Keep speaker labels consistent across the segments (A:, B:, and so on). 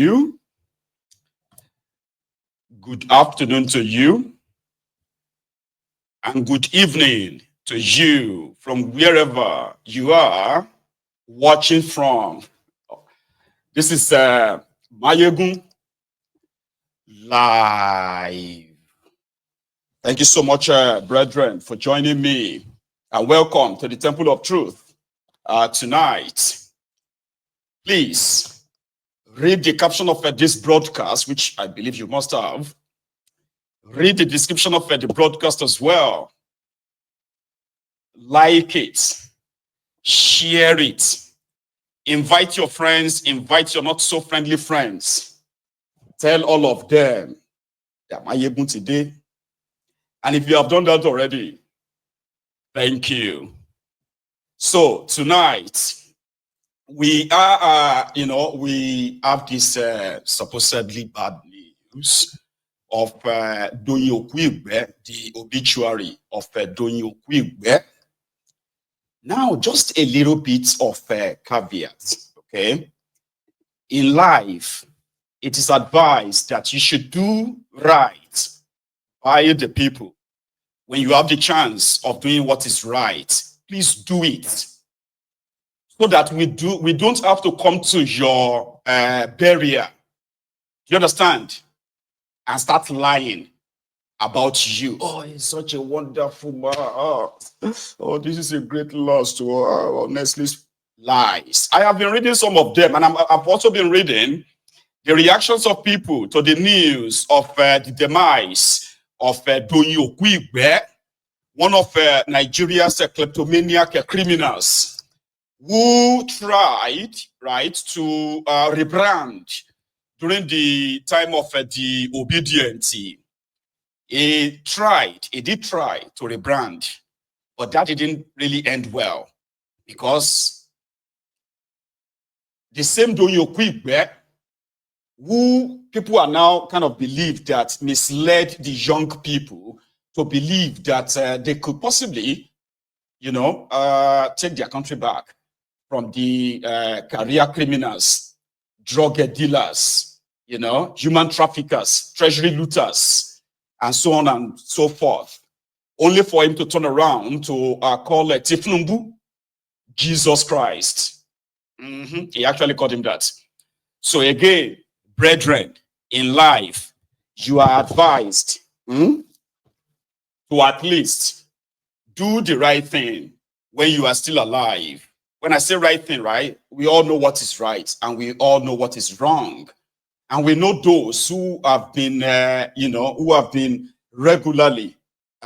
A: you. Good afternoon to you. And good evening to you from wherever you are watching from. This is Mayegun Live. Thank you so much, brethren, for joining me. And welcome to the Temple of Truth tonight. Please read the caption of this broadcast, which I believe you must have. Read the description of the broadcast as well. Like it. Share it. Invite your friends. Invite your not so friendly friends. Tell all of them that Mayegun today. And if you have done that already, thank you. So tonight, we are, we have this supposedly bad news of Doyin Okuigbe, the obituary of Doyin Okuigbe. Now, just a little bit of caveat, okay? In life, it is advised that you should do right by the people. When you have the chance of doing what is right, please do it. So that we don't have to come to your barrier. You understand? And start lying about you. Oh, he's such a wonderful man. Oh, this is a great loss to honestly lies. I have been reading some of them, and I've also been reading the reactions of people to the news of the demise of Doyin Okuigbe, one of Nigeria's kleptomaniac criminals, who tried, right, to rebrand during the time of the obedience. He did try to rebrand, but that didn't really end well, because the same Doyin Okuigbe, who people are now kind of believe that misled the young people to believe that they could possibly, take their country back from the career criminals, drug dealers, human traffickers, treasury looters, and so on and so forth, only for him to turn around to call Tifnumbu Jesus Christ. He actually called him that. So again, brethren, in life, you are advised to at least do the right thing when you are still alive. When I say right thing, right, we all know what is right and we all know what is wrong. And we know those who have been, who have been regularly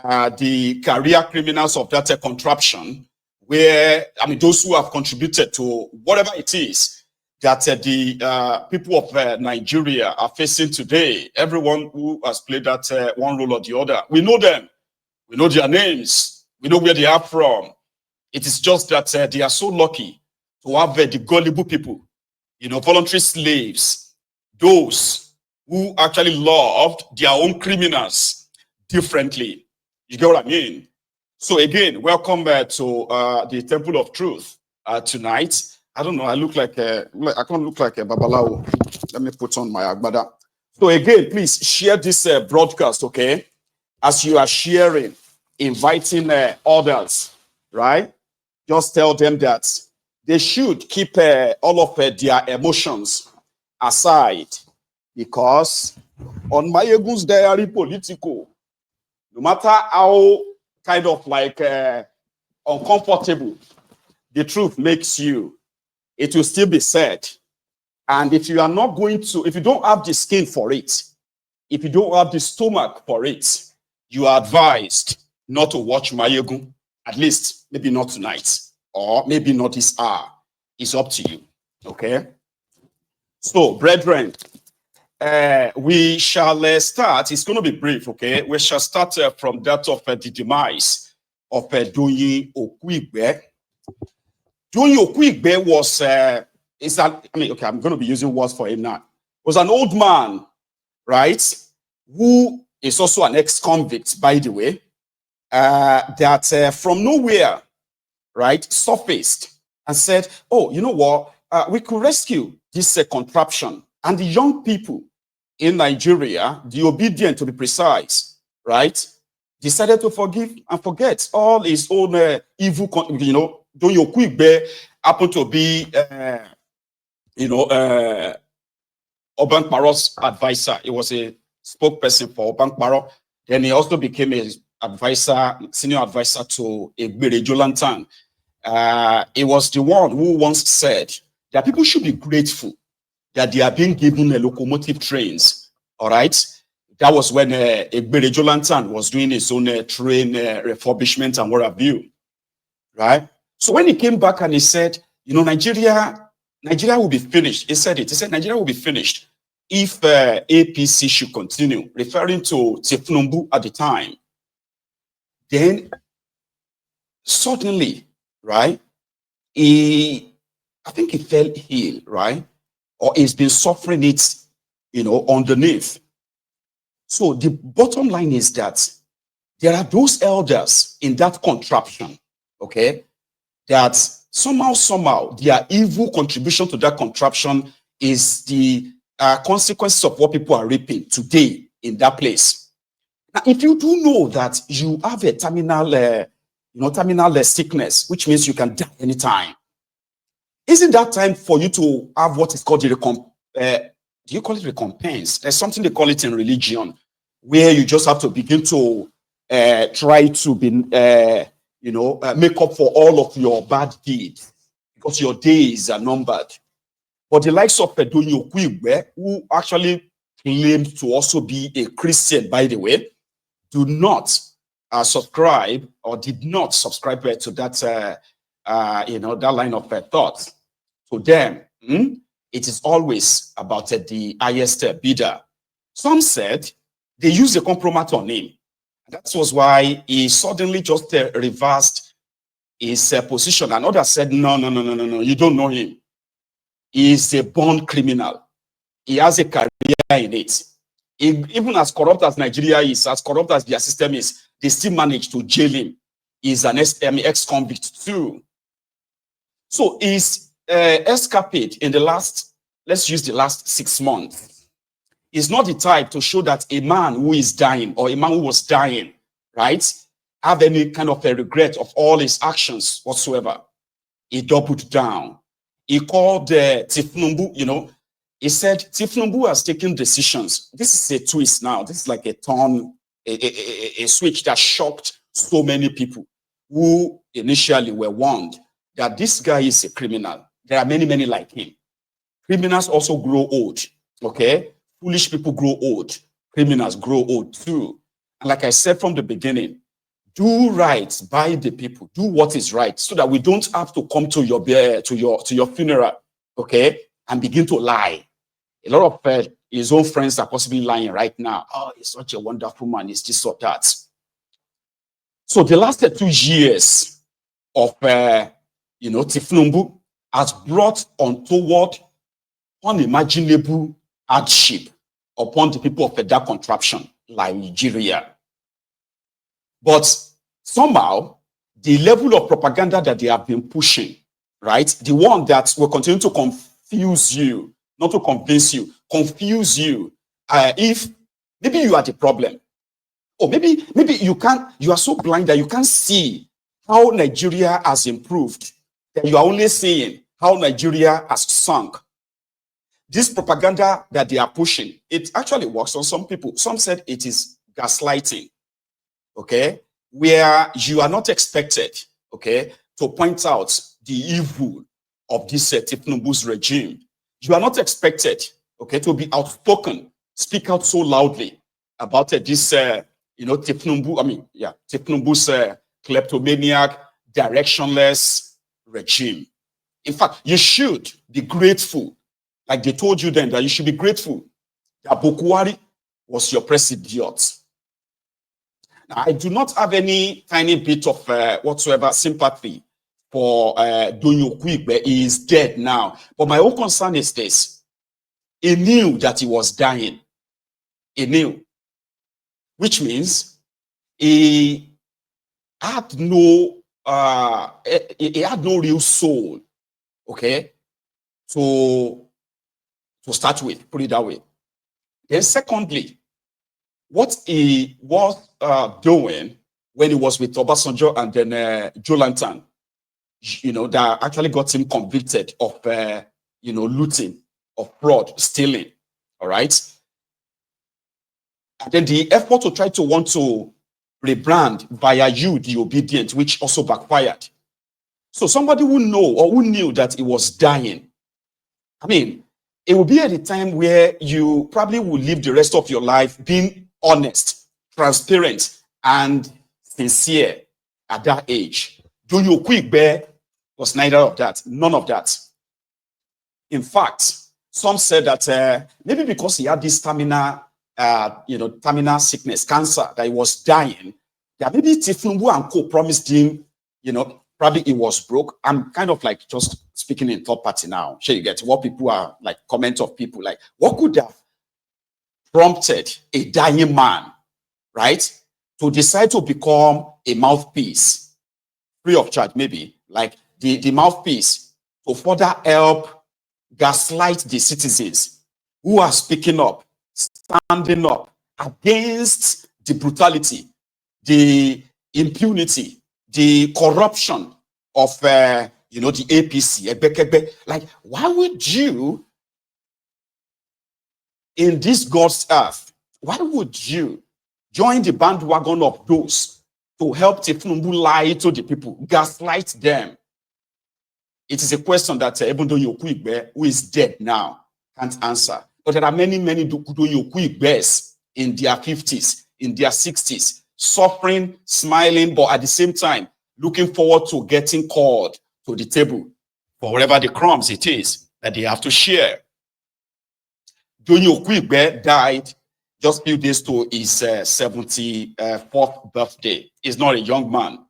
A: the career criminals of that contraption, where, those who have contributed to whatever it is that the people of Nigeria are facing today. Everyone who has played that one role or the other, we know them. We know their names. We know where they are from. It is just that they are so lucky to have the gullible people, voluntary slaves, those who actually loved their own criminals differently. You get what I mean? So again, welcome back to the Temple of Truth tonight. I don't know, I look like I can't look like a babalawo. Let me put on my agbada. So again, please share this broadcast, okay? As you are sharing, inviting others, right? Just tell them that they should keep all of their emotions aside, because on Mayegun's diary political, no matter how kind of like uncomfortable the truth makes you, it will still be said. And if you are not going to, if you don't have the skin for it, if you don't have the stomach for it, you are advised not to watch Mayegun, at least maybe not tonight, or maybe not this hour. It's up to you, okay? So, brethren, we shall start. It's going to be brief, okay? We shall start from that of the demise of Doyin Okuigbe. Doyin Okuigbe was, I'm going to be using words for him now. Was an old man, right? Who is also an ex-convict, by the way, that from nowhere, right, surfaced and said, oh, you know what, we could rescue this contraption And the young people in Nigeria, the obedient to be precise, right, decided to forgive and forget all his own evil, Doyin Okuigbe happened to be, Obankmaro's advisor. He was a spokesperson for Obankmaro. Then he also became a senior advisor to Egbere Jolantan. He was the one who once said that people should be grateful that they are being given locomotive trains. All right. That was when Egbere Jolantan was doing his own train refurbishment and what have you. Right. So when he came back and he said, Nigeria will be finished. He said Nigeria will be finished if APC should continue, referring to Tifnumbu at the time. Then suddenly, right, I think he fell ill, right? Or he's been suffering it, underneath. So the bottom line is that there are those elders in that contraption, okay, that somehow their evil contribution to that contraption is the consequences of what people are reaping today in that place. Now, if you do know that you have a terminal sickness, which means you can die anytime, isn't that time for you to have what is called the do you call it recompense? There's something they call it in religion, where you just have to begin to try to be, make up for all of your bad deeds, because your days are numbered. But the likes of Doyin Okuigbe, who actually claimed to also be a Christian, by the way, do not subscribe or did not subscribe to that, that line of thought. To them, it is always about the highest bidder. Some said they used a compromise on him. That was why he suddenly just reversed his position. And others said, no, you don't know him. He is a born criminal. He has a career in it. Even as corrupt as Nigeria is, as corrupt as their system is, they still manage to jail him. He's an ex-convict too. So his escapade in the last 6 months is not the type to show that a man who is dying or a man who was dying, right, have any kind of a regret of all his actions whatsoever. He doubled down. He called Tifnumbu, he said Tifnumbu has taken decisions. This is a twist now. This is like a turn, a switch that shocked so many people who initially were warned that this guy is a criminal. There are many, many like him. Criminals also grow old, okay? Foolish people grow old. Criminals grow old too. And like I said from the beginning, do right by the people. Do what is right, so that we don't have to come to your funeral, okay, and begin to lie. A lot of his own friends are possibly lying right now. Oh, he's such a wonderful man. It's this or that. So the last 2 years of Tifnumbu has brought untoward, unimaginable hardship upon the people of that contraption, like Nigeria. But somehow, the level of propaganda that they have been pushing, right, the one that will continue to confuse you, not to convince you, confuse you, if maybe you are the problem, or maybe you are so blind that you can't see how Nigeria has improved, that you are only seeing how Nigeria has sunk. This propaganda that they are pushing, it actually works on some people. Some said it is gaslighting, okay, where you are not expected, okay, to point out the evil of this Tifnumbu's regime. You are not expected, okay, to be outspoken, speak out so loudly about this, Tifnumbu's kleptomaniac, directionless regime. In fact, you should be grateful, like they told you then, that you should be grateful that OBITUARY was your president. Now, I do not have any tiny bit of whatsoever sympathy for Doyin Okuigbe. He is dead now. But my own concern is this. He knew that he was dying. He knew. Which means he had no real soul, okay, to to start with, put it that way. Then secondly, what he was doing when he was with Obasanjo and then Jolantan, that actually got him convicted of, looting, of fraud, stealing, all right? And then the effort to try to want to rebrand via you, the obedient, which also backfired. So somebody who knew that he was dying, I mean, it will be at a time where you probably will live the rest of your life being honest, transparent, and sincere at that age. Doyin Okuigbe was neither of that, none of that. In fact, some said that maybe because he had this terminal sickness, cancer, that he was dying, that maybe Tifnumbu and co promised him, probably he was broke. I'm kind of like just speaking in third party now. Sure, you get what people are like, comment of people like, what could have prompted a dying man, right, to decide to become a mouthpiece, free of charge, maybe, like the mouthpiece to further help gaslight the citizens who are speaking up, standing up against the brutality, the impunity, the corruption of the APC. Like, why would you, in this God's earth, why would you join the bandwagon of those to help Tifnumbu lie to the people, gaslight them? It is a question that even Doyin Okuigbe, who is dead now, can't answer. But there are many Doyin Okuigbes in their 50s, in their 60s, suffering, smiling, but at the same time, looking forward to getting called to the table for whatever the crumbs it is that they have to share. Doyin Okuigbe died just a few days to his 74th birthday. He's not a young man.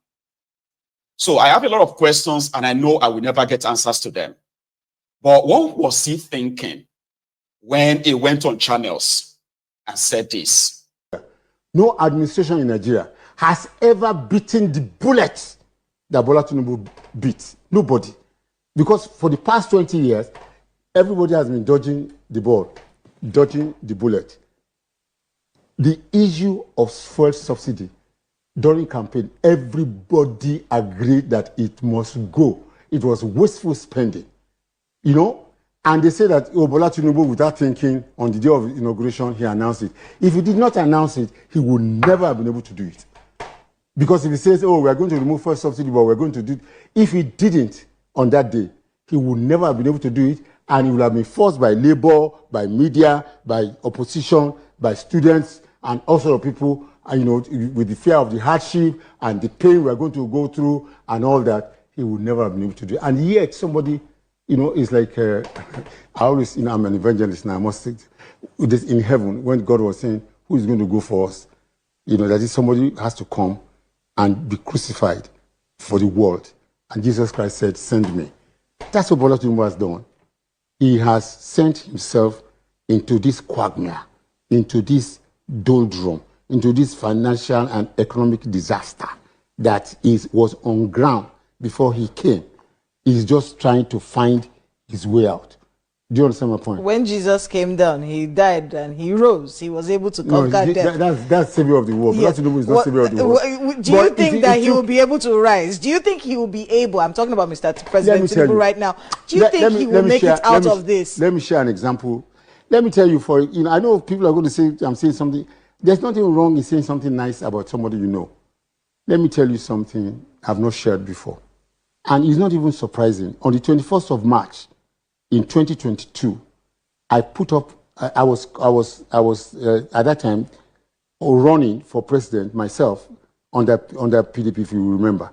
A: So I have a lot of questions, and I know I will never get answers to them. But what was he thinking when he went on channels and said this?
B: No administration in Nigeria has ever beaten the bullet that Bola Tinubu beat. Nobody. Because for the past 20 years, everybody has been dodging the ball, dodging the bullet. The issue of fuel subsidy during campaign, everybody agreed that it must go. It was wasteful spending, and they say that Bola Tinubu, without thinking, on the day of inauguration, he announced it. If he did not announce it, he would never have been able to do it. Because if he says, we are going to remove fuel subsidy, but we're going to do it, if he didn't on that day, he would never have been able to do it, and he would have been forced by labor, by media, by opposition, by students, and all sorts of people, with the fear of the hardship and the pain we're going to go through and all that, he would never have been able to do it. And yet somebody, it's like, I always, I'm an evangelist now, I must say, this in heaven, when God was saying, who is going to go for us? That is somebody has to come and be crucified for the world. And Jesus Christ said, send me. That's what Bola Tinubu has done. He has sent himself into this quagmire, into this doldrum, into this financial and economic disaster that was on ground before he came. He's just trying to find his way out. Do you understand my point?
C: When Jesus came down, he died and he rose. He was able to conquer death.
B: That's Savior of the world. Yes. But is not Savior of the world.
C: Do you think that he will be able to rise? Do you think he will be able? I'm talking about Mr. President Tinubu right now. Do you think he will make it out of this?
B: Let me share an example. Let me tell you, I know people are going to say I'm saying something. There's nothing wrong in saying something nice about somebody you know. Let me tell you something I've not shared before. And it's not even surprising. On the 21st of March in 2022, I put up, I was at that time running for president myself on that PDP, if you remember.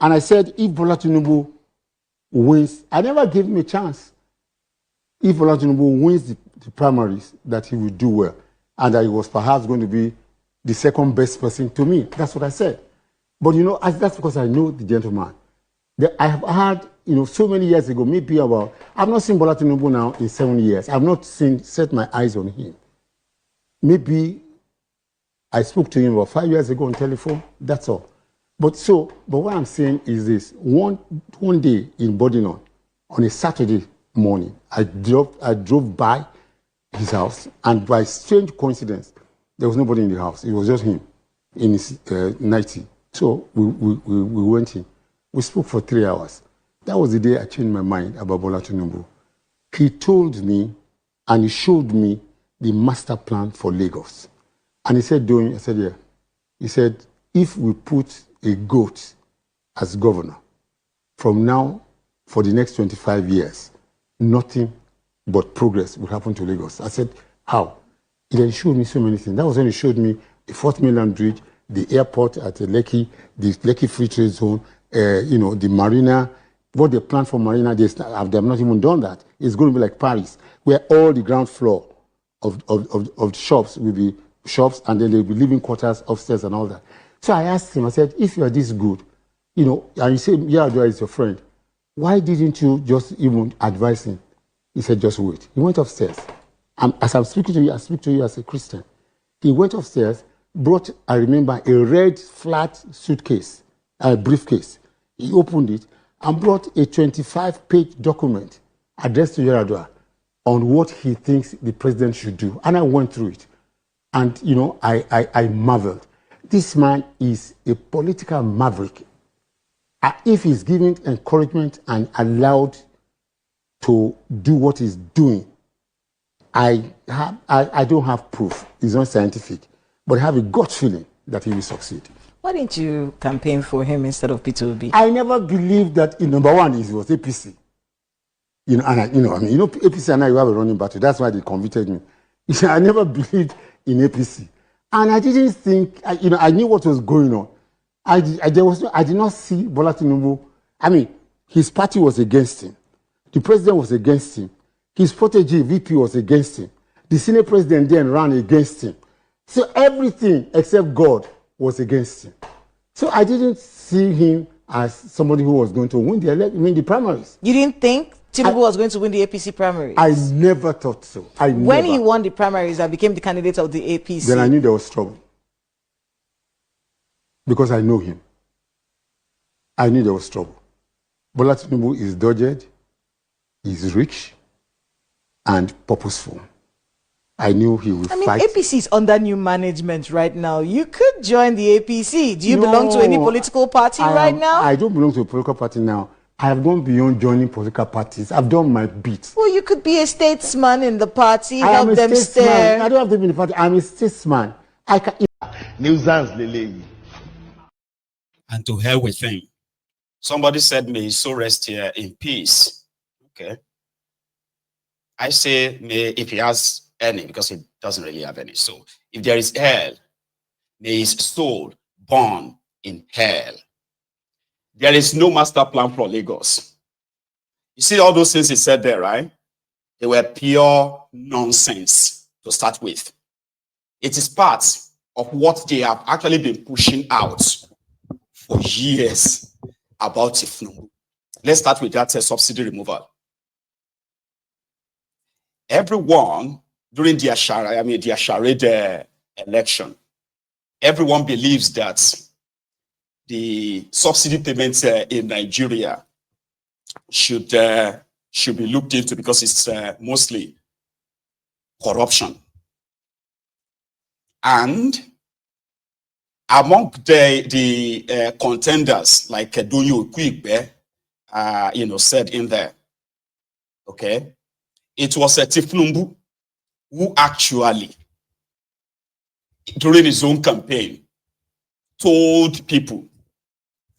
B: And I said, if Bola Tinubu wins, I never gave him a chance. If Bola Tinubu wins the primaries, that he will do well. And that he was perhaps going to be the second best person to me. That's what I said. But that's because I know the gentleman. I have had, so many years ago, maybe I've not seen Bola Tinubu now in 7 years. I've not set my eyes on him. Maybe I spoke to him about 5 years ago on telephone. That's all. But what I'm saying is this. One day in Bodinon, on a Saturday morning, I drove by his house, and by strange coincidence, there was nobody in the house. It was just him in his 90. So we went in. We spoke for 3 hours. That was the day I changed my mind about Bola Tinubu. He told me and he showed me the master plan for Lagos. And he said, Doyin, I said, yeah. He said, if we put a goat as governor, from now for the next 25 years, nothing but progress will happen to Lagos. I said, how? He then showed me so many things. That was when he showed me the 4th mainland bridge, the airport at Lekki, the Lekki Free Trade Zone, the marina. What they planned for marina, they have not even done that. It's going to be like Paris, where all the ground floor of the shops will be shops, and then there will be living quarters upstairs and all that. So I asked him, I said, if you are this good, and you say, Yaradua is your friend, why didn't you just even advise him? He said, just wait. He went upstairs. As I'm speaking to you, I speak to you as a Christian. He went upstairs, brought, I remember, a red flat suitcase, a briefcase. He opened it and brought a 25-page document addressed to Yaradua on what he thinks the president should do. And I went through it. And, I marveled. This man is a political maverick. If he's given encouragement and allowed to do what he's doing, I don't have proof. It's not scientific. But I have a gut feeling that he will succeed.
C: Why didn't you campaign for him instead of Peter Obi?
B: I never believed that, number one, he was APC. APC and I have a running battle. That's why they convicted me. I never believed in APC. And I didn't think, I knew what was going on. I did not see Bola Tinubu. His party was against him. The president was against him. His protege, VP, was against him. The senior president then ran against him. So everything except God was against him. So I didn't see him as somebody who was going to win the primaries.
C: You didn't think Tinubu was going to win the APC primaries?
B: I never thought so.
C: When he won the primaries and became the candidate of the APC?
B: Then I knew there was trouble. Because I know him. I knew there was trouble. Bola Tinubu is dogged, he's rich, and purposeful. I knew he would fight.
C: APC is under new management right now. You could join the APC. Do you belong to any political party right now?
B: I don't belong to a political party now. I have gone beyond joining political parties. I've done my bit.
C: Well, you could be a statesman in the party, help them steer.
B: I don't have to be in the party. I'm a statesman. I can.
A: And to hell with him. Somebody said, may his soul rest here in peace. Okay. I say, may, if he has any, because he doesn't really have any soul. If there is hell, may his soul burn in hell. There is no master plan for Lagos. You see all those things he said there, right? They were pure nonsense to start with. It is part of what they have actually been pushing out for years about Tifnu. Let's start with that subsidy removal. Everyone during the Asharade election, everyone believes that the subsidy payments in Nigeria should be looked into because it's mostly corruption. And among the contenders, like Doyin Okuigbe, said in there, okay, it was Tifnu who actually, during his own campaign, told people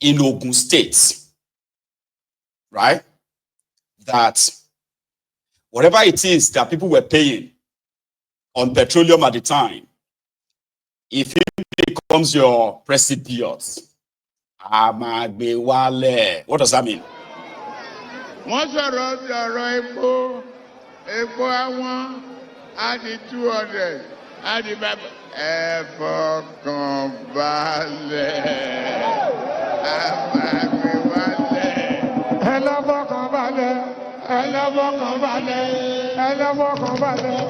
A: in Ogun State, right, that whatever it is that people were paying on petroleum at the time, if it becomes your precipice, what does that mean?
D: Epo àwọn á di 200 á di bàbá. Ẹ fọkàn balẹ̀, á máa gbé wálẹ̀. Ẹ lọ fọkàn balẹ̀, ẹ lọ fọkàn balẹ̀, ẹ lọ fọkàn balẹ̀.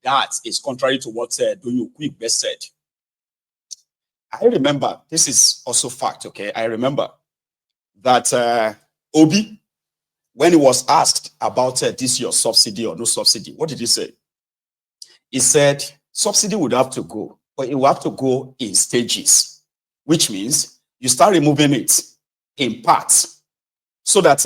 A: That is contrary to what Doyin Okuigbe said. I remember, this is also fact, okay? I remember that Obi when he was asked about this your subsidy or no subsidy, what did he say? He said subsidy would have to go, but it will have to go in stages, which means you start removing it in parts so that